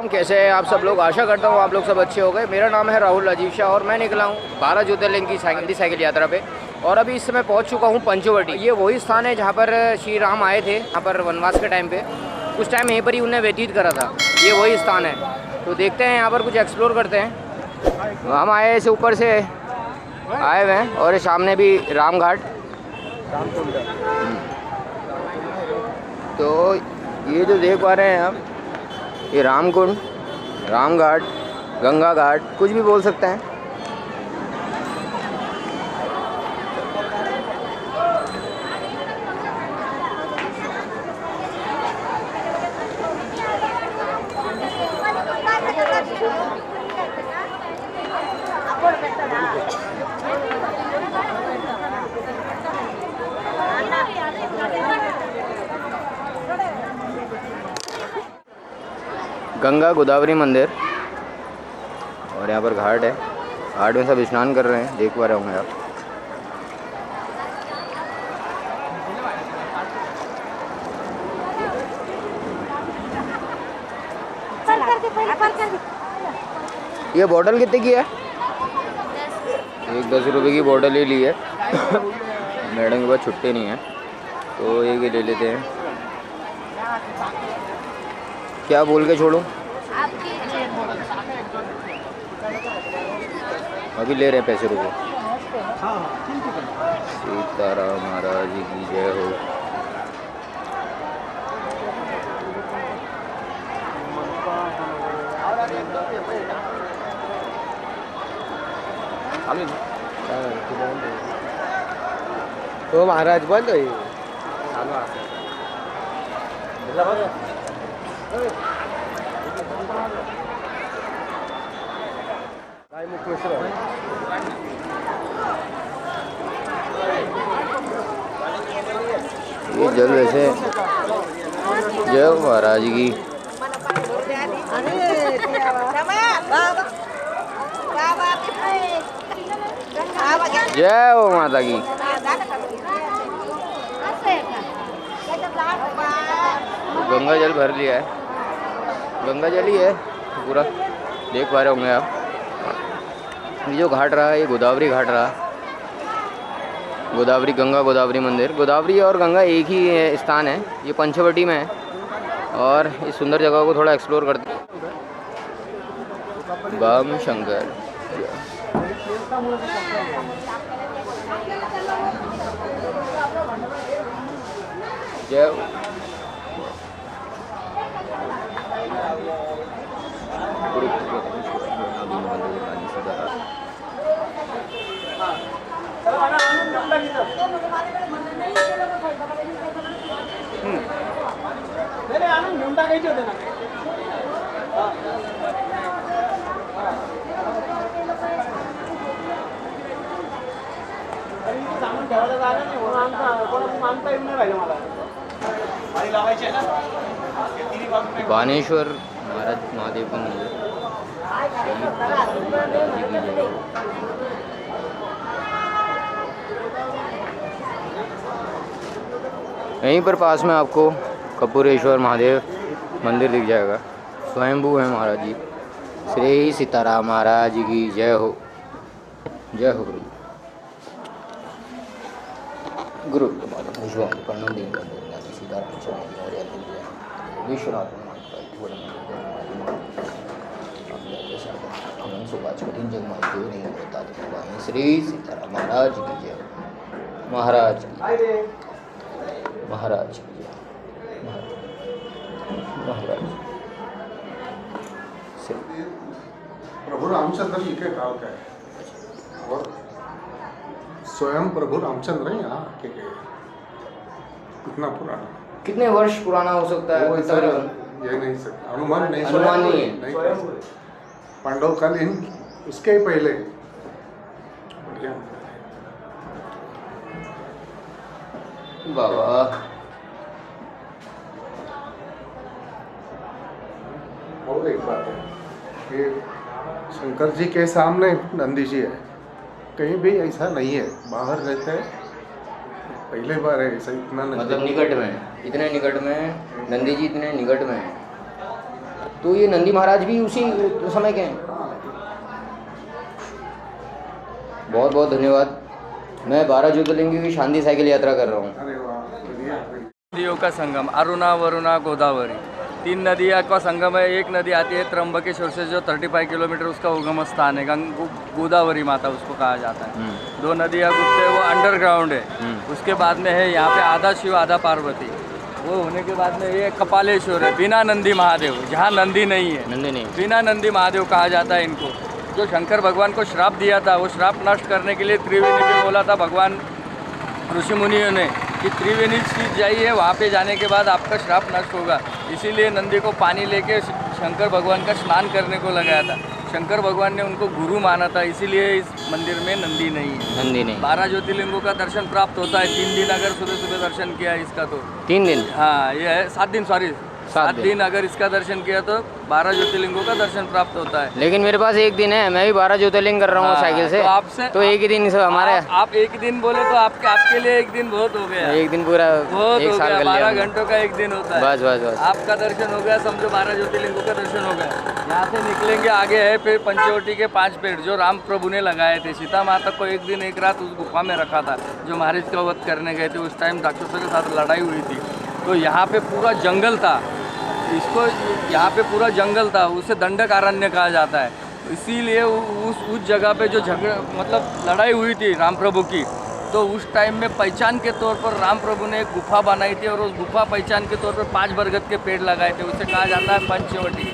राम, कैसे हैं आप सब लोग। आशा करता हूँ आप लोग सब अच्छे हो गए। मेरा नाम है राहुल अजीब शाह और मैं निकला हूँ 12 ज्योतिर्लिंग की साइकिल यात्रा पे। और अभी इस समय पहुँच चुका हूँ पंचवटी। ये वही स्थान है जहाँ पर श्री राम आए थे, यहाँ पर वनवास के टाइम पे। कुछ टाइम यहीं पर ही उन्हें व्यतीत करा था। ये वही स्थान है, तो देखते हैं यहाँ पर कुछ एक्सप्लोर करते हैं। हम आए ऐसे ऊपर से आए हुए हैं और सामने भी राम घाट, तो ये जो देख पा रहे हैं आप, ये रामकुंड, राम घाट, गंगा घाट, कुछ भी बोल सकते हैं। गंगा गोदावरी मंदिर और यहाँ पर घाट है। घाट में सब स्नान कर रहे हैं, देख पा रहे होंगे आप। ये बोतल कितने की है? एक 10 रुपये की बोतल ही ली है। मैडम के पास छुट्टी नहीं है तो एक ही ले लेते हैं। क्या बोल के छोड़ूं? अभी ले रहे हैं पैसे, रुको। सीताराम महाराज की जय हो। तो महाराज बंद है। ये जल वैसे जय हो महाराज की। जय हो माता की। गंगा जल भर लिया है, गंगा जल ही है पूरा, देख पा रहे होंगे आप। ये जो घाट रहा है ये गोदावरी घाट रहा। गोदावरी गंगा गोदावरी मंदिर, गोदावरी और गंगा एक ही स्थान है। ये पंचवटी में है और इस सुंदर जगह को थोड़ा एक्सप्लोर करते हैं। बम शंकर। जय बानेश्वर महाराज महादेव का मंदिर। यहीं पर पास में आपको कपूरेश्वर महादेव मंदिर दिख जाएगा। स्वयंभू है महाराज जी। श्री सीताराम महाराज की जय हो। जय हो गुरु। गुरु प्रणम सीताराम विश्वनाथ कठिन जग नहीं। श्री सीताराम महाराज की जय। महाराज की महाराज की जय। महाराज प्रभु रामचंद्र जी के काल का है और स्वयं प्रभु रामचंद्र ही यहाँ के इतना पुराना। कितने वर्ष पुराना हो सकता है? ये नहीं सकता, अनुमान नहीं है। पांडव कालीन उसके ही पहले। बाबा और एक बात है कि शंकर जी के सामने नंदी जी है, कहीं भी ऐसा नहीं है। बाहर रहते हैं, पहले बार है ऐसा इतना मतलब निकट में, इतने निकट में नंदी जी, इतने निकट में है। तो ये नंदी महाराज भी उसी समय के हैं? बहुत बहुत धन्यवाद। मैं 12 ज्योतिर्लिंग की शांति साइकिल यात्रा कर रहा हूँ। अरे वाह, बढ़िया। नदियों का संगम अरुणा वरुणा गोदावरी, 3 नदियाँ का संगम है। एक नदी आती है त्र्यंबकेश्वर से जो 35 किलोमीटर उसका उगम स्थान है, गोदावरी माता उसको कहा जाता है। 2 नदियाँ गुजरते हैं, वो अंडरग्राउंड है। उसके बाद में है यहाँ पे आधा शिव आधा पार्वती। वो होने के बाद में ये कपालेश्वर है, बिना नंदी महादेव, जहाँ नंदी नहीं है, नंदी नहीं, बिना नंदी महादेव कहा जाता है इनको। जो शंकर भगवान को श्राप दिया था, वो श्राप नष्ट करने के लिए त्रिवेणी में बोला था भगवान ऋषि मुनियों ने कि त्रिवेणी सीट जाइए, वहाँ पे जाने के बाद आपका श्राप नष्ट होगा। इसीलिए नंदी को पानी लेके शंकर भगवान का स्नान करने को लगाया था। शंकर भगवान ने उनको गुरु माना था, इसीलिए इस मंदिर में नंदी नहीं है। नंदी नहीं। 12 ज्योतिर्लिंगों का दर्शन प्राप्त होता है। 3 दिन अगर सुबह सुबह दर्शन किया इसका तो 3 दिन? हाँ, ये है 7 दिन, सॉरी 7 दिन। दिन अगर इसका दर्शन किया तो 12 ज्योतिर्लिंगों का दर्शन प्राप्त होता है। लेकिन मेरे पास 1 दिन है, मैं भी 12 ज्योतिर्लिंग कर रहा हूँ हाँ, साइकिल से। तो आपसे तो एक ही दिन से हमारे आप 1 दिन बोले तो आपके लिए 1 दिन बहुत हो गया। 1 दिन पूरा बहुत 1 हो साल गया, कर लिया 12 हमने। घंटों का 1 दिन होता है। बस बस बस। आपका दर्शन हो गया, समझो 12 ज्योतिर्लिंगों का दर्शन हो गया। यहाँ से निकलेंगे, आगे है फिर पंचवटी के 5 पेड़ जो राम प्रभु ने लगाए थे। सीता माता को 1 दिन 1 रात उस गुफा में रखा था, जो महाराज का वध करने गए थे। उस टाइम राक्षसों के साथ लड़ाई हुई थी, तो यहाँ पे पूरा जंगल था। इसको यहाँ पे पूरा जंगल था, उसे दंडकारण्य कहा जाता है। इसीलिए उस जगह पे जो झगड़ा मतलब लड़ाई हुई थी राम प्रभु की, तो उस टाइम में पहचान के तौर पर राम प्रभु ने एक गुफा बनाई थी और उस गुफा पहचान के तौर पर 5 बरगद के पेड़ लगाए थे। उसे कहा जाता है पंचवटी।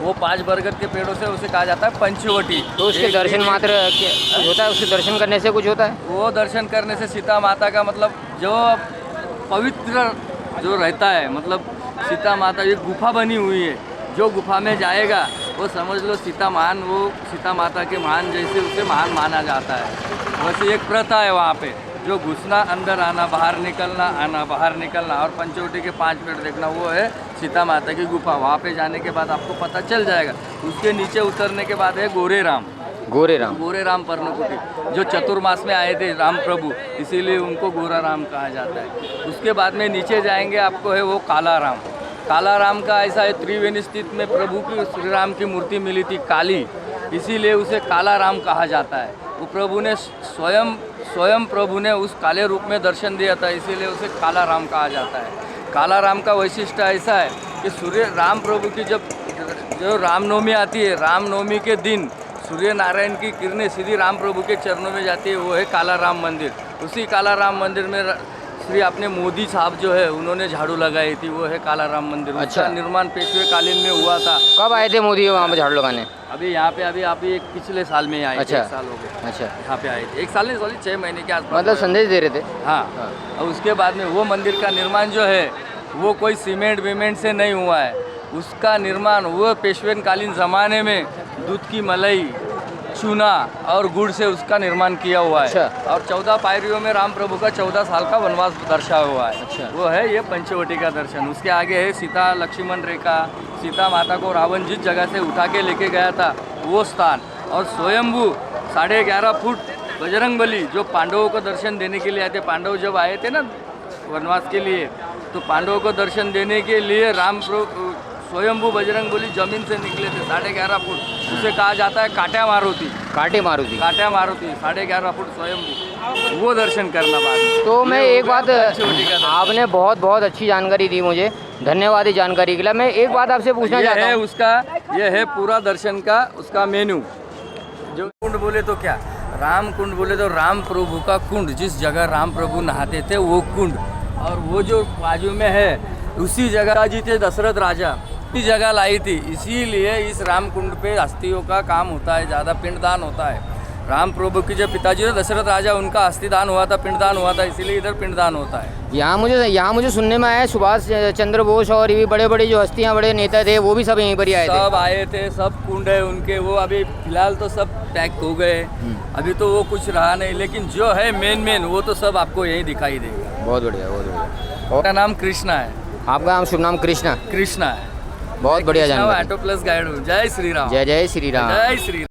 वो 5 बरगद के पेड़ों से उसे कहा जाता है पंचवटी। तो उसके दर्शन मात्र होता है? उसके दर्शन करने से कुछ होता है? वो दर्शन करने से सीता माता का मतलब जो पवित्र जो रहता है, मतलब सीता माता एक गुफा बनी हुई है, जो गुफा में जाएगा वो समझ लो सीता महान, वो सीता माता के महान जैसे उसे महान माना जाता है। वैसे एक प्रथा है वहाँ पे, जो घुसना, अंदर आना, बाहर निकलना, आना बाहर निकलना, और पंचवटी के 5 पेड़ देखना, वो है सीता माता की गुफा। वहाँ पे जाने के बाद आपको पता चल जाएगा। उसके नीचे उतरने के बाद है गोरे राम पर्णकुटी, जो चतुर्मास में आए थे राम प्रभु, इसीलिए उनको गोरा राम कहा जाता है। उसके बाद में नीचे जाएंगे, आपको है वो काला राम का ऐसा है, त्रिवेणी स्थित में प्रभु की श्री राम की मूर्ति मिली थी काली, इसीलिए उसे काला राम कहा जाता है। वो प्रभु ने स्वयं प्रभु ने उस काले रूप में दर्शन दिया था, इसीलिए उसे काला राम कहा जाता है। काला राम का वैशिष्ट्य ऐसा है कि सूर्य राम प्रभु की जो रामनवमी आती है, रामनवमी के दिन सूर्य नारायण की किरणें सीधी राम प्रभु के चरणों में जाती है, वो है काला राम मंदिर। उसी काला राम मंदिर में श्री अपने मोदी साहब जो है उन्होंने झाड़ू लगाई थी, वो है काला राम मंदिर। अच्छा। उसका निर्माण पेशवे कालीन में हुआ था। कब आए थे मोदी वहाँ पे झाड़ू लगाने? अभी यहाँ पे अभी एक पिछले साल में आए थे। अच्छा। 1 साल हो गए। अच्छा। यहाँ पे आए थे 1 साल नहीं, सॉरी 6 महीने के आसपास। मतलब संदेश दे रहे थे? हाँ। और उसके बाद में वो मंदिर का निर्माण जो है वो कोई सीमेंट वीमेंट से नहीं हुआ है। उसका निर्माण वो पेशवेन कालीन ज़माने में दूध की मलाई, चूना और गुड़ से उसका निर्माण किया हुआ है। अच्छा। और 14 पायरियों में राम प्रभु का 14 साल का वनवास दर्शाया हुआ है। अच्छा। वो है ये पंचवटी का दर्शन। उसके आगे है सीता लक्ष्मण रेखा, सीता माता को रावण जिस जगह से उठा के लेके गया था वो स्थान, और स्वयंभू 11.5 फुट बजरंगबली जो पांडवों को दर्शन देने के लिए आए थे। पांडव जब आए थे ना वनवास के लिए, तो पांडवों को दर्शन देने के लिए स्वयंभू बजरंगबली जमीन से निकले थे 11.5 फुट। उसे कहा जाता है काट्या मारुति 11.5 फुट स्वयंभू। वो दर्शन करना बाद। तो मैं एक बात, आपने बहुत अच्छी जानकारी दी मुझे, धन्यवाद इस जानकारी के लिए। मैं एक बात आपसे पूछना चाहता हूँ। ये है पूरा दर्शन का उसका मेन्यू। जो कुंड बोले तो क्या, राम कुंड बोले तो राम प्रभु का कुंड, जिस जगह राम प्रभु नहाते थे वो कुंड, और वो जो बाजू में है उसी जगह जी थे दशरथ राजा, इसी जगह लाई थी। इसीलिए इस राम कुंड पे अस्थियों का काम होता है, ज़्यादा पिंडदान होता है। राम प्रभु के जो पिताजी थे दशरथ राजा, उनका अस्थिदान हुआ था, पिंडदान हुआ था, इसीलिए इधर पिंडदान होता है। यहाँ मुझे सुनने में आया सुभाष चंद्र बोस और ये बड़े जो हस्तियाँ, बड़े नेता थे, वो भी सब यहीं पर ही आए थे। सब आए थे, सब कुंड है उनके। वो अभी फिलहाल तो सब पैक हो गए, अभी तो वो कुछ रहा नहीं, लेकिन जो है मेन वो तो सब आपको यहीं दिखाई देगा। बहुत बढ़िया। मेरा नाम कृष्णा है। आपका नाम शुभ नाम? कृष्णा है। बहुत बढ़िया जानकारी। ऑटो प्लस गाइड हूँ। जय श्री राम। जय श्री राम। जय श्री राम।